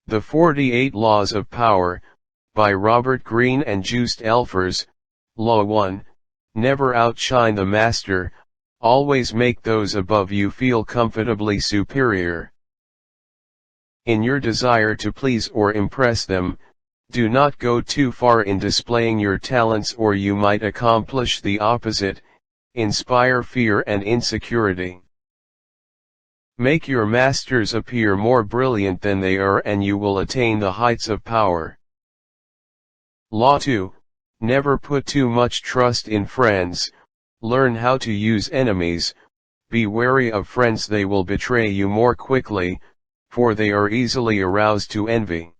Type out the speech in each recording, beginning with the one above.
The 48 Laws of Power, by Robert Greene and Joost Elfers. Law 1, never outshine the master, always make those above you feel comfortably superior. In your desire to please or impress them, do not go too far in displaying your talents, or you might accomplish the opposite, inspire fear and insecurity. Make your masters appear more brilliant than they are, and you will attain the heights of power. Law 2, never put too much trust in friends, learn how to use enemies, be wary of friends, they will betray you more quickly, for they are easily aroused to envy.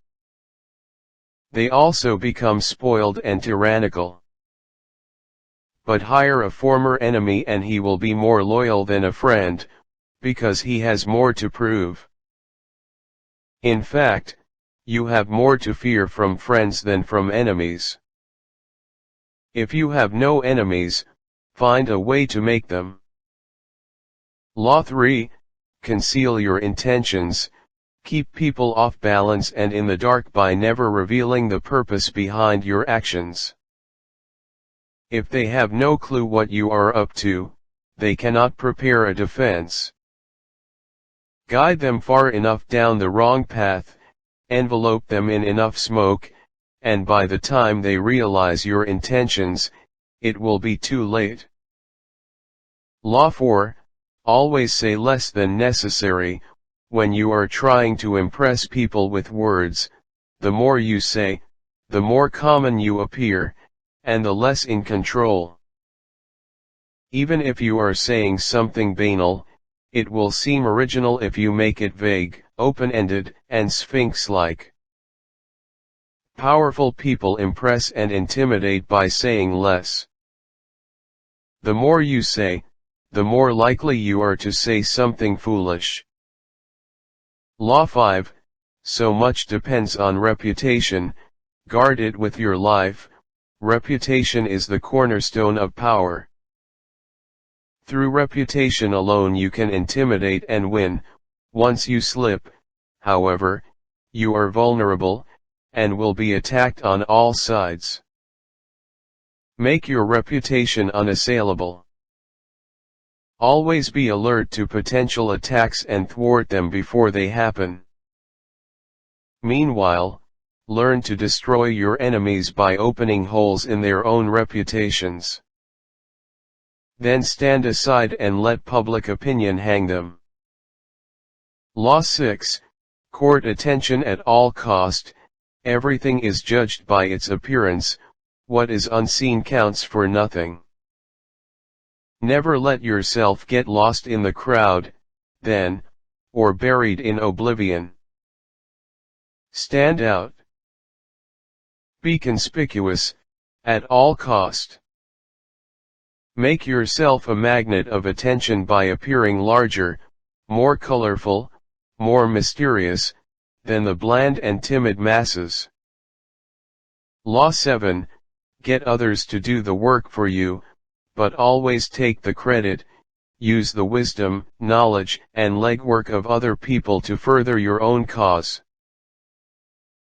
They also become spoiled and tyrannical. But hire a former enemy and he will be more loyal than a friend, because he has more to prove. In fact, you have more to fear from friends than from enemies. If you have no enemies, find a way to make them. Law 3, conceal your intentions, keep people off balance and in the dark by never revealing the purpose behind your actions. If they have no clue what you are up to, they cannot prepare a defense. Guide them far enough down the wrong path, envelope them in enough smoke, and by the time they realize your intentions, it will be too late. Law 4, always say less than necessary. When you are trying to impress people with words, the more you say, the more common you appear, and the less in control. Even if you are saying something banal, it will seem original if you make it vague, open-ended, and sphinx-like. Powerful people impress and intimidate by saying less. The more you say, the more likely you are to say something foolish. Law 5, so much depends on reputation, guard it with your life. Reputation is the cornerstone of power. Through reputation alone you can intimidate and win. Once you slip, however, you are vulnerable, and will be attacked on all sides. Make your reputation unassailable. Always be alert to potential attacks and thwart them before they happen. Meanwhile, learn to destroy your enemies by opening holes in their own reputations. Then stand aside and let public opinion hang them. Law 6, court attention at all cost. Everything is judged by its appearance, what is unseen counts for nothing. Never let yourself get lost in the crowd, then, or buried in oblivion. Stand out. Be conspicuous, at all cost. Make yourself a magnet of attention by appearing larger, more colorful, more mysterious, than the bland and timid masses. Law 7, get others to do the work for you, but always take the credit. Use the wisdom, knowledge, and legwork of other people to further your own cause.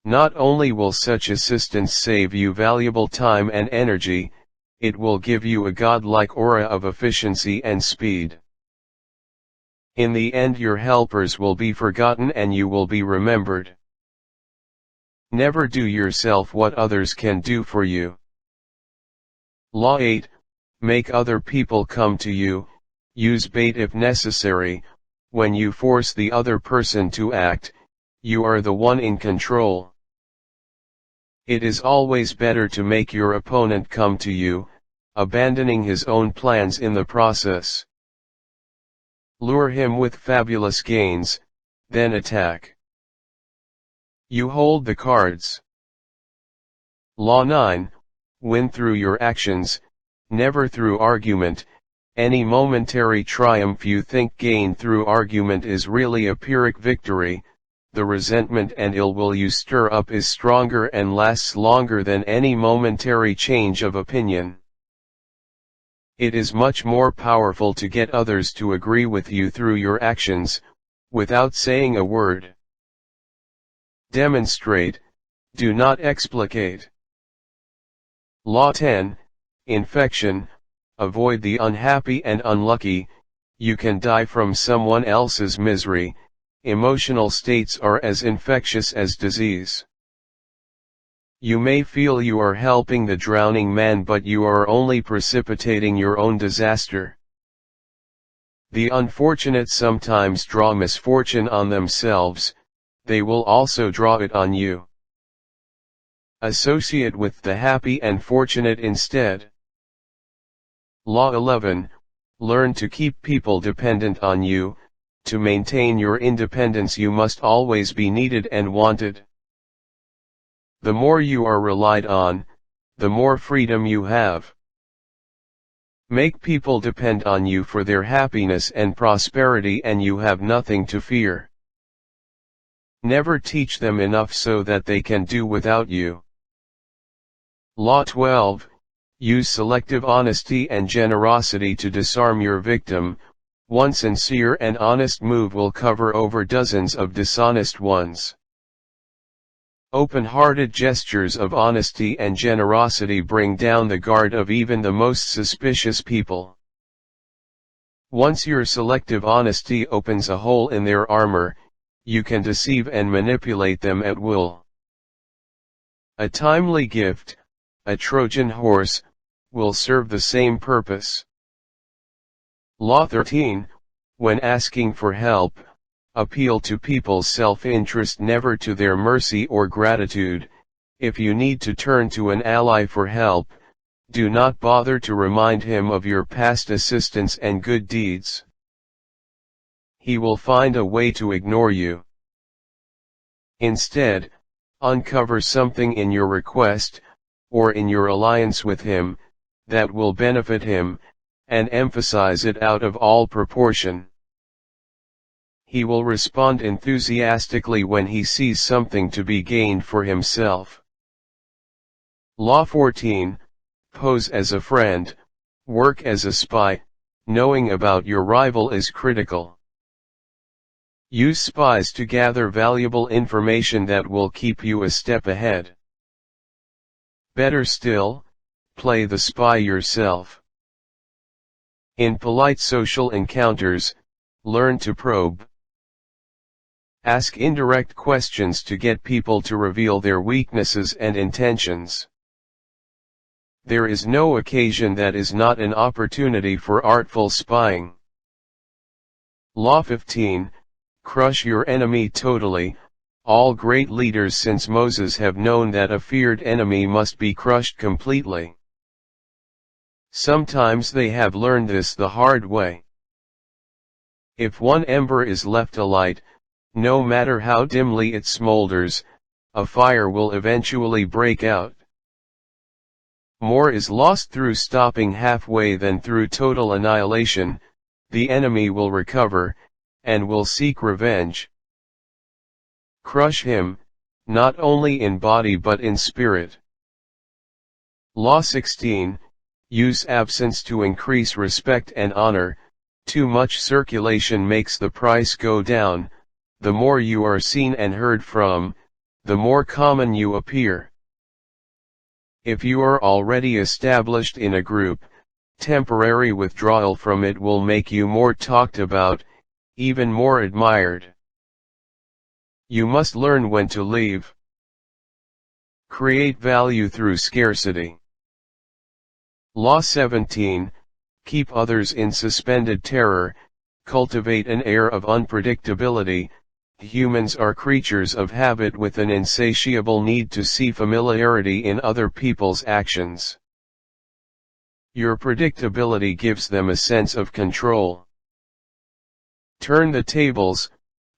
Not only will such assistance save you valuable time and energy, it will give you a godlike aura of efficiency and speed. In the end, your helpers will be forgotten and you will be remembered. Never do yourself what others can do for you. Law 8, make other people come to you. Use bait if necessary. When you force the other person to act, you are the one in control. It is always better to make your opponent come to you, abandoning his own plans in the process. Lure him with fabulous gains, then attack. You hold the cards. Law 9, win through your actions, never through argument. Any momentary triumph you think gained through argument is really a Pyrrhic victory. The resentment and ill will you stir up is stronger and lasts longer than any momentary change of opinion. It is much more powerful to get others to agree with you through your actions, without saying a word. Demonstrate, do not explicate. Law 10, Infection, avoid the unhappy and unlucky, you can die from someone else's misery, emotional states are as infectious as disease. You may feel you are helping the drowning man, but you are only precipitating your own disaster. The unfortunate sometimes draw misfortune on themselves, they will also draw it on you. Associate with the happy and fortunate instead. Law 11, learn to keep people dependent on you, to maintain your independence you must always be needed and wanted. The more you are relied on, the more freedom you have. Make people depend on you for their happiness and prosperity and you have nothing to fear. Never teach them enough so that they can do without you. Law 12, use selective honesty and generosity to disarm your victim, one sincere and honest move will cover over dozens of dishonest ones. Open-hearted gestures of honesty and generosity bring down the guard of even the most suspicious people. Once your selective honesty opens a hole in their armor, you can deceive and manipulate them at will. A timely gift, a Trojan horse, will serve the same purpose. Law 13, when asking for help, appeal to people's self-interest, never to their mercy or gratitude. If you need to turn to an ally for help, do not bother to remind him of your past assistance and good deeds. He will find a way to ignore you. Instead, uncover something in your request, or in your alliance with him, that will benefit him, and emphasize it out of all proportion. He will respond enthusiastically when he sees something to be gained for himself. Law 14, pose as a friend, work as a spy, knowing about your rival is critical. Use spies to gather valuable information that will keep you a step ahead. Better still, play the spy yourself. In polite social encounters, learn to probe. Ask indirect questions to get people to reveal their weaknesses and intentions. There is no occasion that is not an opportunity for artful spying. Law 15, crush your enemy totally. All great leaders since Moses have known that a feared enemy must be crushed completely. Sometimes they have learned this the hard way. If one ember is left alight, no matter how dimly it smolders, a fire will eventually break out. More is lost through stopping halfway than through total annihilation. The enemy will recover, and will seek revenge. Crush him, not only in body but in spirit. Law 16, use absence to increase respect and honor. Too much circulation makes the price go down. The more you are seen and heard from, the more common you appear. If you are already established in a group, temporary withdrawal from it will make you more talked about, even more admired. You must learn when to leave. Create value through scarcity. Law 17, keep others in suspended terror, cultivate an air of unpredictability. Humans are creatures of habit with an insatiable need to see familiarity in other people's actions. Your predictability gives them a sense of control. Turn the tables,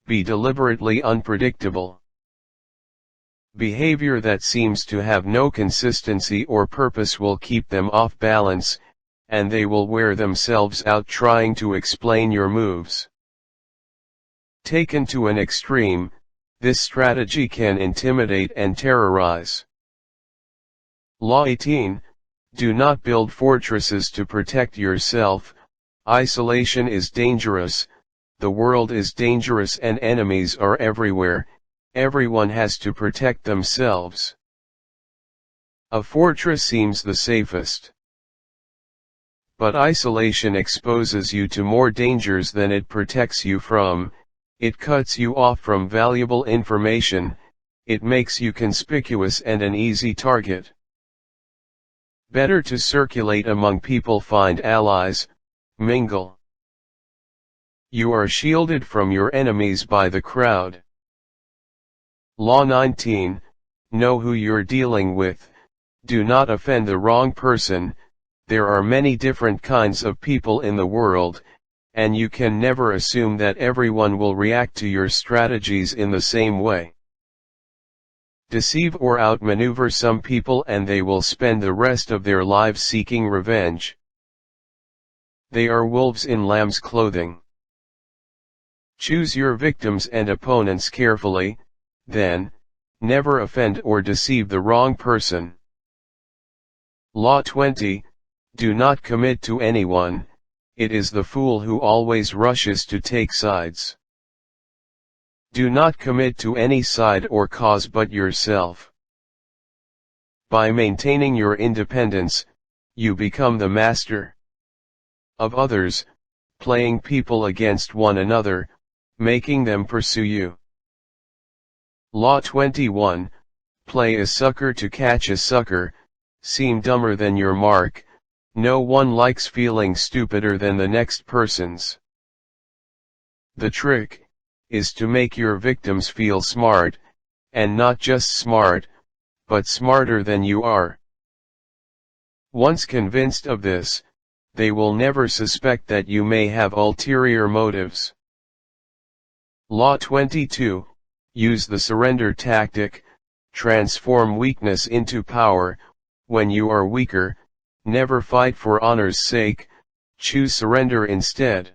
be deliberately unpredictable. Behavior that seems to have no consistency or purpose will keep them off balance, and they will wear themselves out trying to explain your moves. Taken to an extreme, this strategy can intimidate and terrorize. Law 18, do not build fortresses to protect yourself. Isolation is dangerous, the world is dangerous and enemies are everywhere. everyone has to protect themselves. A fortress seems the safest. But isolation exposes you to more dangers than it protects you from. It cuts you off from valuable information, it makes you conspicuous and an easy target. Better to circulate among people, find allies, mingle. You are shielded from your enemies by the crowd. Law 19, know who you're dealing with, do not offend the wrong person. There are many different kinds of people in the world, and you can never assume that everyone will react to your strategies in the same way. Deceive or outmaneuver some people and they will spend the rest of their lives seeking revenge. They are wolves in lamb's clothing. Choose your victims and opponents carefully, then, never offend or deceive the wrong person. Law 20, do not commit to anyone, it is the fool who always rushes to take sides. Do not commit to any side or cause but yourself. By maintaining your independence, you become the master of others, playing people against one another, making them pursue you. Law 21, play a sucker to catch a sucker, seem dumber than your mark. No one likes feeling stupider than the next person's. The trick is to make your victims feel smart, and not just smart, but smarter than you are. Once convinced of this, they will never suspect that you may have ulterior motives. Law 22, use the surrender tactic, transform weakness into power. When you are weaker, never fight for honor's sake, choose surrender instead.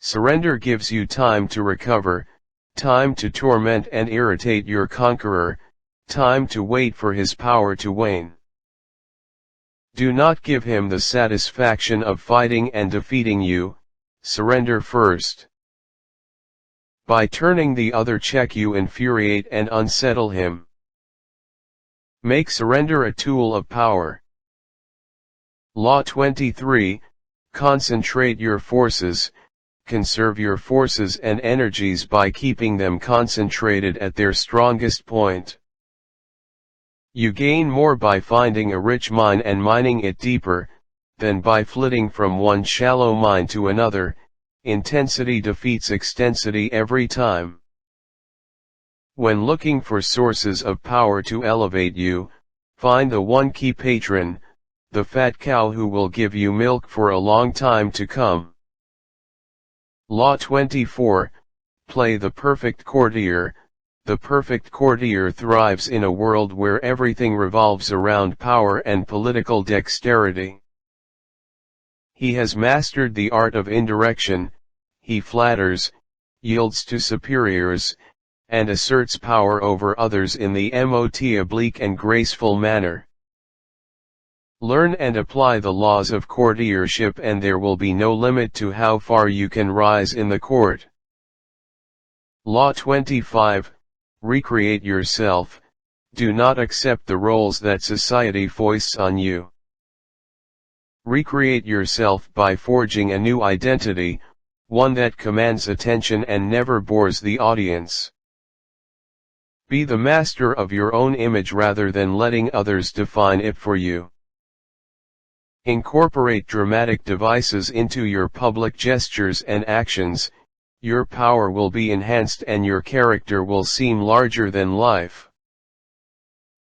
Surrender gives you time to recover, time to torment and irritate your conqueror, time to wait for his power to wane. Do not give him the satisfaction of fighting and defeating you, surrender first. By turning the other cheek you infuriate and unsettle him. Make surrender a tool of power. Law 23, concentrate your forces, conserve your forces and energies by keeping them concentrated at their strongest point. You gain more by finding a rich mine and mining it deeper, than by flitting from one shallow mine to another. Intensity defeats extensity every time. When looking for sources of power to elevate you, find the one key patron, the fat cow who will give you milk for a long time to come. Law 24, play the perfect courtier. The perfect courtier thrives in a world where everything revolves around power and political dexterity. He has mastered the art of indirection, he flatters, yields to superiors, and asserts power over others in the most oblique and graceful manner. Learn and apply the laws of courtiership and there will be no limit to how far you can rise in the court. Law 25, recreate yourself, do not accept the roles that society foists on you. Recreate yourself by forging a new identity, one that commands attention and never bores the audience. Be the master of your own image rather than letting others define it for you. Incorporate dramatic devices into your public gestures and actions, your power will be enhanced and your character will seem larger than life.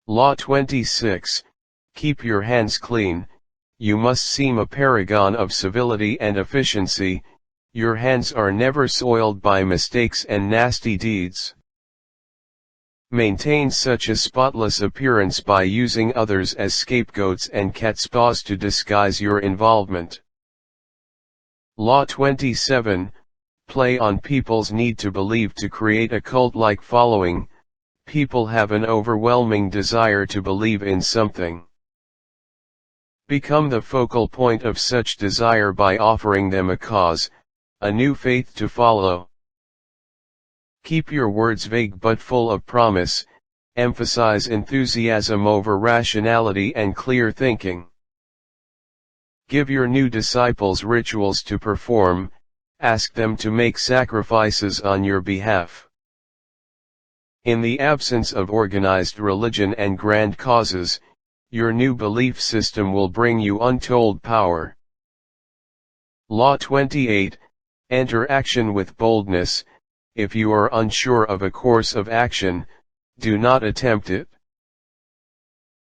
Law 26, keep your hands clean, you must seem a paragon of civility and efficiency, your hands are never soiled by mistakes and nasty deeds. Maintain such a spotless appearance by using others as scapegoats and catspaws to disguise your involvement. Law 27, play on people's need to believe to create a cult-like following. People have an overwhelming desire to believe in something. Become the focal point of such desire by offering them a cause, a new faith to follow. Keep your words vague but full of promise, emphasize enthusiasm over rationality and clear thinking. Give your new disciples rituals to perform, ask them to make sacrifices on your behalf. In the absence of organized religion and grand causes, your new belief system will bring you untold power. Law 28, enter action with boldness. If you are unsure of a course of action, do not attempt it.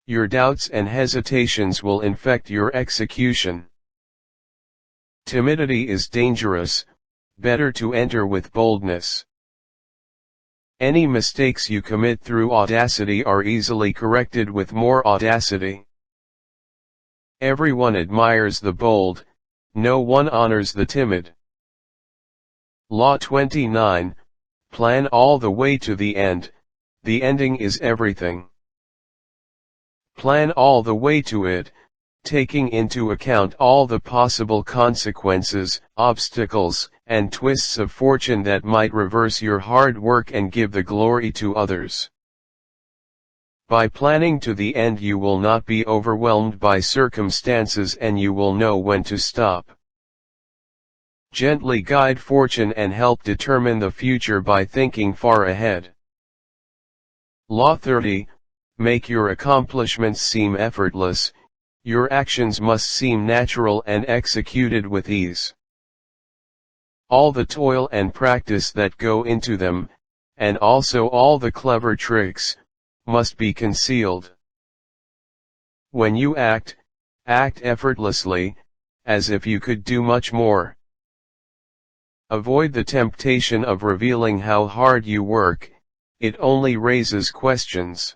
Your doubts and hesitations will infect your execution. Timidity is dangerous, better to enter with boldness. Any mistakes you commit through audacity are easily corrected with more audacity. Everyone admires the bold, no one honors the timid. Law 29, plan all the way to the end, the ending is everything. Plan all the way to it, taking into account all the possible consequences, obstacles, and twists of fortune that might reverse your hard work and give the glory to others. By planning to the end you will not be overwhelmed by circumstances and you will know when to stop. Gently guide fortune and help determine the future by thinking far ahead. Law 30, make your accomplishments seem effortless, your actions must seem natural and executed with ease. All the toil and practice that go into them, and also all the clever tricks, must be concealed. When you act, act effortlessly, as if you could do much more. Avoid the temptation of revealing how hard you work, it only raises questions.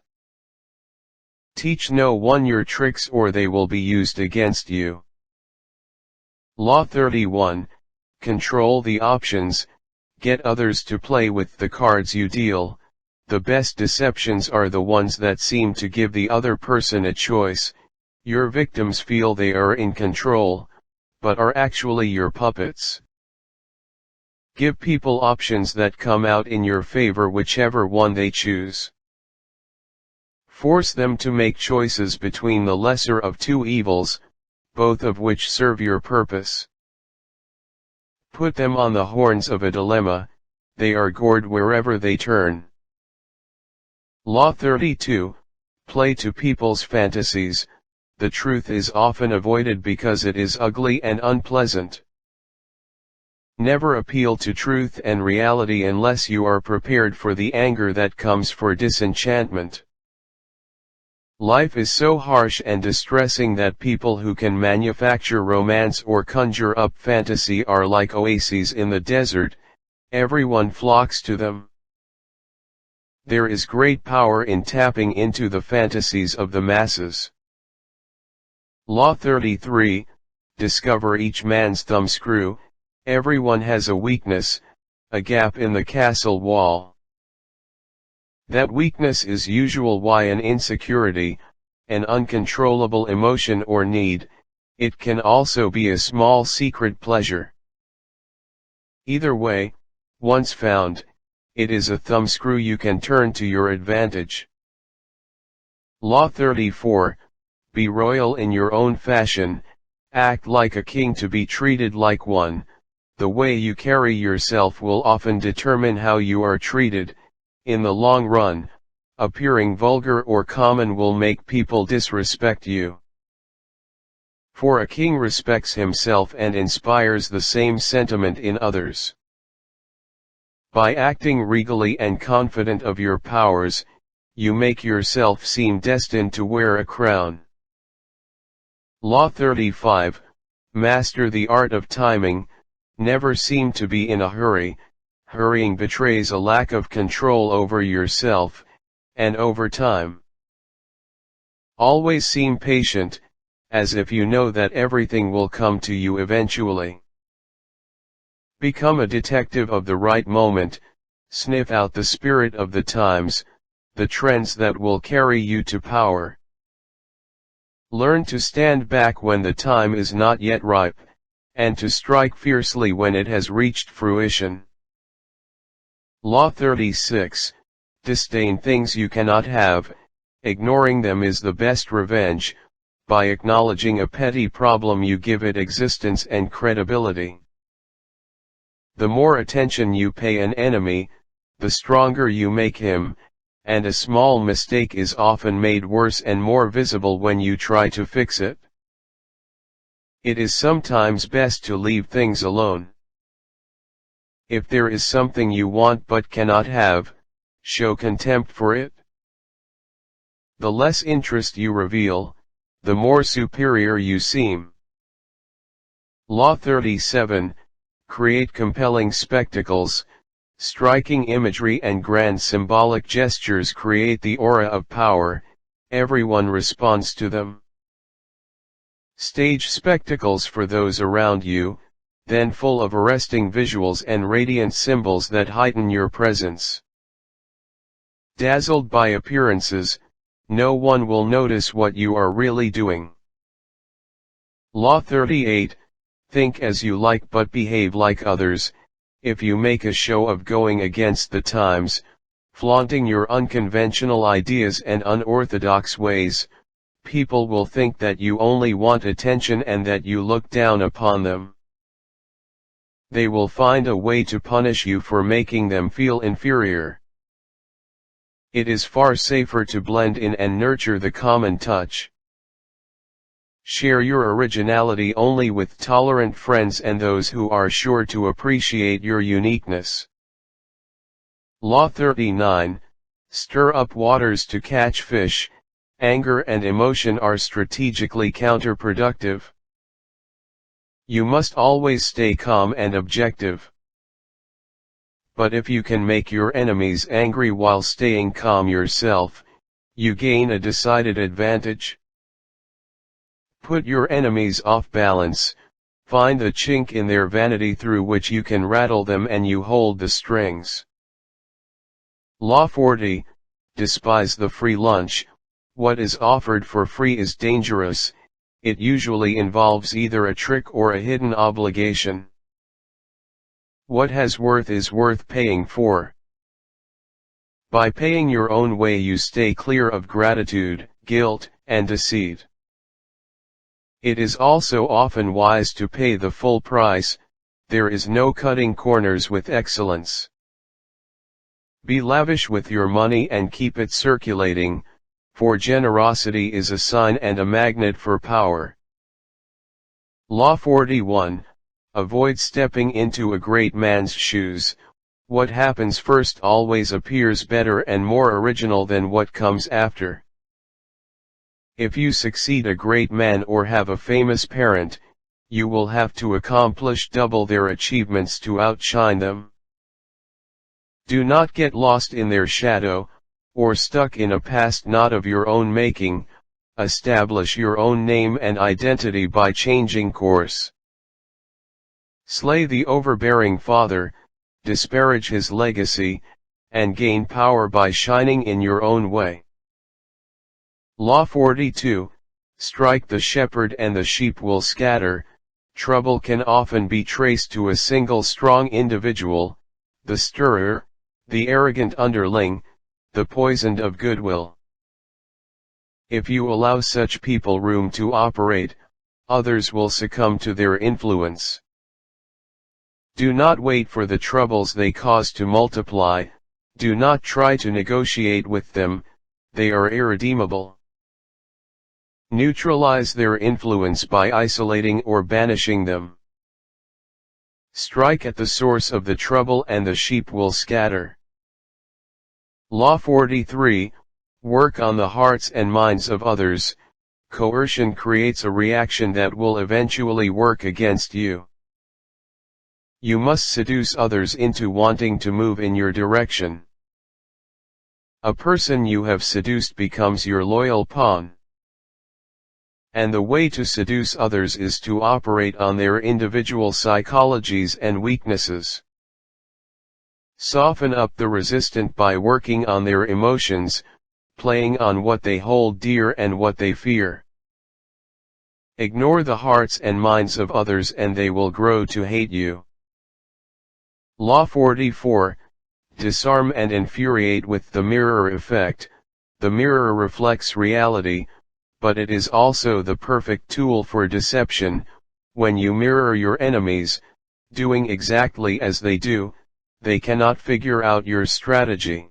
Teach no one your tricks or they will be used against you. Law 31, control the options, get others to play with the cards you deal. The best deceptions are the ones that seem to give the other person a choice. Your victims feel they are in control, but are actually your puppets. Give people options that come out in your favor whichever one they choose. Force them to make choices between the lesser of two evils, both of which serve your purpose. Put them on the horns of a dilemma, they are gored wherever they turn. Law 32, play to people's fantasies, the truth is often avoided because it is ugly and unpleasant. Never appeal to truth and reality unless you are prepared for the anger that comes for disenchantment. Life is so harsh and distressing that people who can manufacture romance or conjure up fantasy are like oases in the desert, everyone flocks to them. There is great power in tapping into the fantasies of the masses. Law 33, discover each man's thumbscrew. Everyone has a weakness, a gap in the castle wall. That weakness is usually an insecurity, an uncontrollable emotion or need. It can also be a small secret pleasure. Either way, once found, it is a thumbscrew you can turn to your advantage. Law 34, be royal in your own fashion, act like a king to be treated like one. The way you carry yourself will often determine how you are treated. In the long run, appearing vulgar or common will make people disrespect you. For a king respects himself and inspires the same sentiment in others. By acting regally and confident of your powers, you make yourself seem destined to wear a crown. Law 35, master the art of timing. Never seem to be in a hurry. Hurrying betrays a lack of control over yourself, and over time. Always seem patient, as if you know that everything will come to you eventually. Become a detective of the right moment, sniff out the spirit of the times, the trends that will carry you to power. Learn to stand back when the time is not yet ripe, and to strike fiercely when it has reached fruition. Law 36, disdain things you cannot have, ignoring them is the best revenge. By acknowledging a petty problem you give it existence and credibility. The more attention you pay an enemy, the stronger you make him, and a small mistake is often made worse and more visible when you try to fix it. It is sometimes best to leave things alone. If there is something you want but cannot have, show contempt for it. The less interest you reveal, the more superior you seem. Law 37, create compelling spectacles, striking imagery and grand symbolic gestures create the aura of power, everyone responds to them. Stage spectacles for those around you, then full of arresting visuals and radiant symbols that heighten your presence. Dazzled by appearances, no one will notice what you are really doing. Law 38, think as you like but behave like others. If you make a show of going against the times, flaunting your unconventional ideas and unorthodox ways, people will think that you only want attention and that you look down upon them. They will find a way to punish you for making them feel inferior. It is far safer to blend in and nurture the common touch. Share your originality only with tolerant friends and those who are sure to appreciate your uniqueness. Law 39, stir up waters to catch fish. Anger and emotion are strategically counterproductive. You must always stay calm and objective. But if you can make your enemies angry while staying calm yourself, you gain a decided advantage. Put your enemies off balance, find the chink in their vanity through which you can rattle them and you hold the strings. Law 40, despise the free lunch. What is offered for free is dangerous, it usually involves either a trick or a hidden obligation. What has worth is worth paying for. By paying your own way you stay clear of gratitude, guilt, and deceit. It is also often wise to pay the full price, there is no cutting corners with excellence. Be lavish with your money and keep it circulating, for generosity is a sign and a magnet for power. Law 41, avoid stepping into a great man's shoes. What happens first always appears better and more original than what comes after. If you succeed a great man or have a famous parent, you will have to accomplish double their achievements to outshine them. Do not get lost in their shadow, or stuck in a past not of your own making. Establish your own name and identity by changing course. Slay the overbearing father, disparage his legacy, and gain power by shining in your own way. Law 42, strike the shepherd and the sheep will scatter. Trouble can often be traced to a single strong individual, the stirrer, the arrogant underling, the poisoned of goodwill. If you allow such people room to operate, others will succumb to their influence. Do not wait for the troubles they cause to multiply, do not try to negotiate with them, they are irredeemable. Neutralize their influence by isolating or banishing them. Strike at the source of the trouble and the sheep will scatter. Law 43, work on the hearts and minds of others. Coercion creates a reaction that will eventually work against you. You must seduce others into wanting to move in your direction. A person you have seduced becomes your loyal pawn. And the way to seduce others is to operate on their individual psychologies and weaknesses. Soften up the resistant by working on their emotions, playing on what they hold dear and what they fear. Ignore the hearts and minds of others and they will grow to hate you. Law 44, disarm and infuriate with the mirror effect. The mirror reflects reality, but it is also the perfect tool for deception. When you mirror your enemies, doing exactly as they do, they cannot figure out your strategy.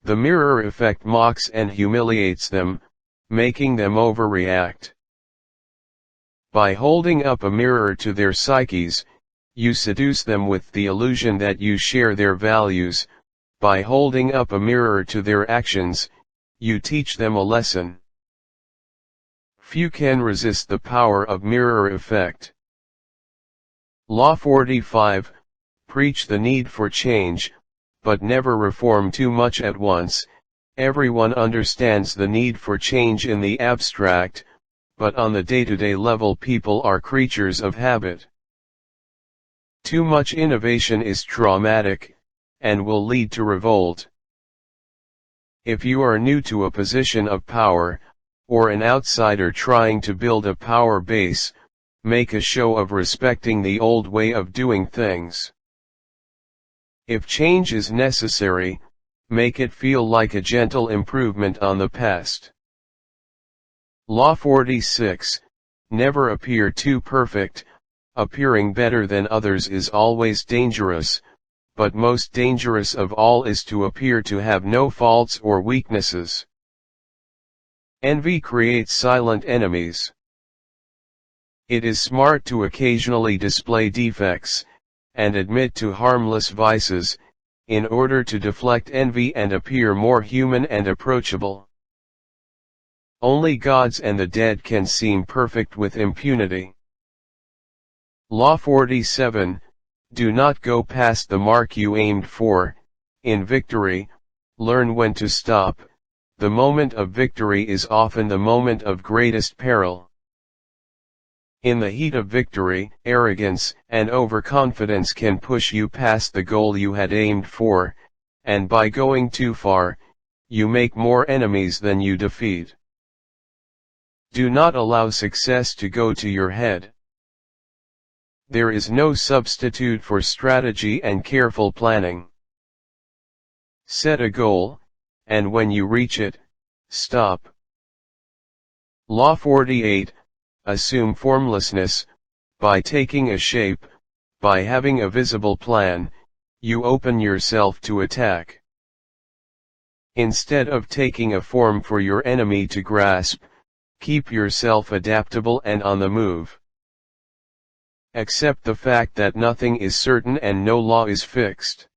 The mirror effect mocks and humiliates them, making them overreact. By holding up a mirror to their psyches, you seduce them with the illusion that you share their values. By holding up a mirror to their actions, you teach them a lesson. Few can resist the power of mirror effect. Law 45, preach the need for change, but never reform too much at once. Everyone understands the need for change in the abstract, but on the day-to-day level people are creatures of habit. Too much innovation is traumatic, and will lead to revolt. If you are new to a position of power, or an outsider trying to build a power base, make a show of respecting the old way of doing things. If change is necessary, make it feel like a gentle improvement on the past. Law 46, never appear too perfect. Appearing better than others is always dangerous, but most dangerous of all is to appear to have no faults or weaknesses. Envy creates silent enemies. It is smart to occasionally display defects, and admit to harmless vices, in order to deflect envy and appear more human and approachable. Only gods and the dead can seem perfect with impunity. Law 47, do not go past the mark you aimed for. In victory, learn when to stop. The moment of victory is often the moment of greatest peril. In the heat of victory, arrogance and overconfidence can push you past the goal you had aimed for, and by going too far, you make more enemies than you defeat. Do not allow success to go to your head. There is no substitute for strategy and careful planning. Set a goal, and when you reach it, stop. Law 48, assume formlessness. By taking a shape, by having a visible plan, you open yourself to attack. Instead of taking a form for your enemy to grasp, keep yourself adaptable and on the move. Accept the fact that nothing is certain and no law is fixed.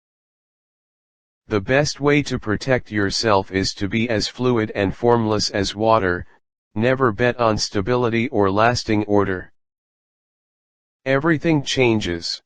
The best way to protect yourself is to be as fluid and formless as water. Never bet on stability or lasting order. Everything changes.